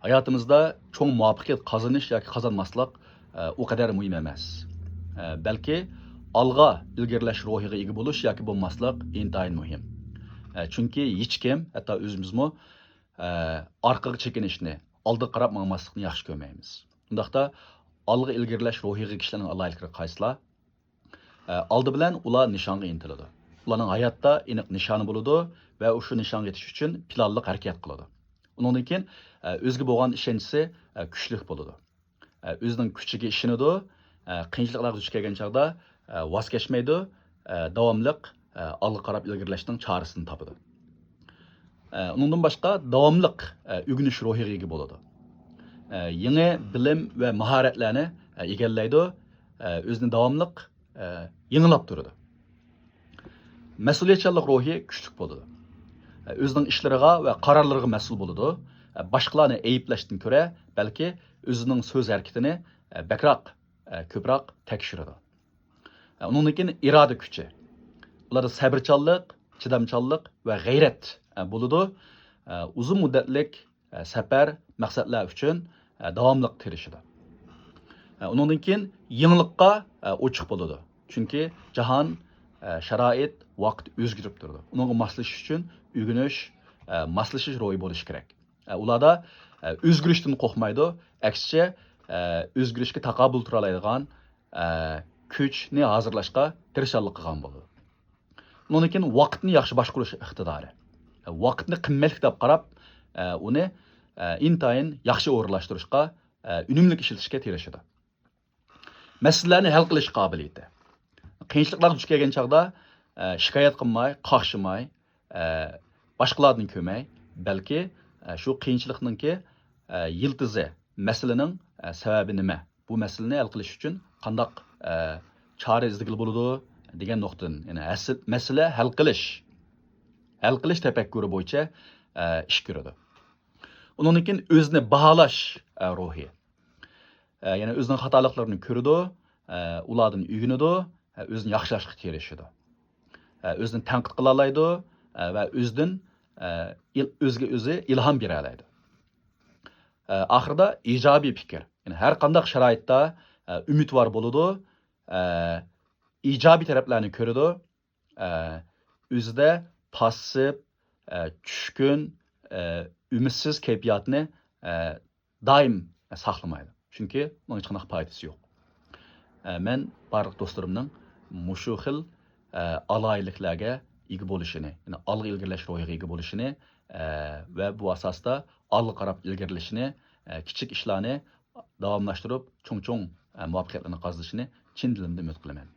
Hayatımızda çoğun muvaffaqiyat qazanış yoki qazanmaslik o qadar muhim emas. Balki alg'a ilgirlash ruhiga ega bo'lish yoki bo'lmaslik intayin muhim. Chunki hech kim, hatto o'zimizmi orqaga chekinishni, oldiga qarab mangmaslikni yaxshi ko'rmaymiz. Undaqda alg'a ilgirlash ruhiga kishilarning alohidaligi qaysilar? Oldi bilan ular nishonga intiladi. Ularning hayotda aniq nishoni bo'ladi va o'sha nishonga yetish uchun planli harakat qiladi. Undan keyin o'ziga bo'lgan ishonchi kuchli bo'ladi. O'zining kuchiga ishonadi, qiyinchiliklarga duch kelgan chaqda voz kechmaydi, davomli olg'a qarab ilgirlashning chorasini topadi. Undan boshqa davomli o'rganish ruhiga ega bo'ladi. Yangi bilim va mahoratlarni egallaydi, o'zini davomli yangilab turadi. Mas'uliyatchanlik ruhi kuchli bo'ladi. O'zining ishlariga va qarorlariga mas'ul bo'ladi. Boshqalarni ayblashdan ko'ra, balki o'zining so'z harakatini ko'proq tekshiradi. Undan keyin iroda kuchi. Ularda sabrchanlik, chidamchanlik va g'ayrat bo'ladi. Uzun muddatlik safar maqsadlar uchun davomli tirishadi. Undan keyin yangilikqa ochiq bo'ladi. Chunki jahon, sharoit, vaqt o'zgarib turadi. Unga moslashish uchun o'rganish, moslashish ro'yi bo'lishi kerak. Ularda o'zgarishdan qo'rqmaydi, aksicha o'zgarishga taqobil tura oladigan kuchni hozirlashga tirishchilik qilgan bo'ladi. Undan keyin vaqtni yaxshi boshqarish iqtidori. Vaqtni qimmatli deb qarab, uni intayin yaxshi o'rinlashtirishga, unumli ishlatishga tirishadi. Masalalarni hal qilish qobiliyati. Qiyinchiliklarga duch kelgan chaqda shikoyat qilmay, qaqshimay, boshqalarni ko'may, balki shu qiyinchilikningki yiltizi, masalaning sababi nima? Bu masalani hal qilish uchun qanday chora izlagili bo'ladi degan nuqtadan, ya'ni masala hal qilish tafakkuri bo'yicha ish ko'radi. Undan keyin o'zini baholash ruhi. Ya'ni o'zining xatoliklarini ko'radi, ulardan o'rganadi, o'zini yaxshilashga tirishadi. O'zini tanqid qila oladi va o'zidan o'ziga o'zi ilhom bera oladi. Oxirida ijobiy fikr. Ya'ni har qanday sharoitda umidvor bo'ladi, ijobiy taraflarni ko'radi, o'zida passiv, tushkun, umidsiz kayfiyatni doim saqlamaydi. Chunki bunun hech qanday foydasi yo'q. Men barliq do'stlarimning mushu xil aloyliklarga ega bo'lishini, ya'ni olg'a ilgirlash ro'yiga ega bo'lishini va bu asosda olg'a qarab ilgirlashini, kichik ishlarni davomlashtirib, cho'ng muvaffaqiyatlarni qozonishini chin dilimda umid qilaman.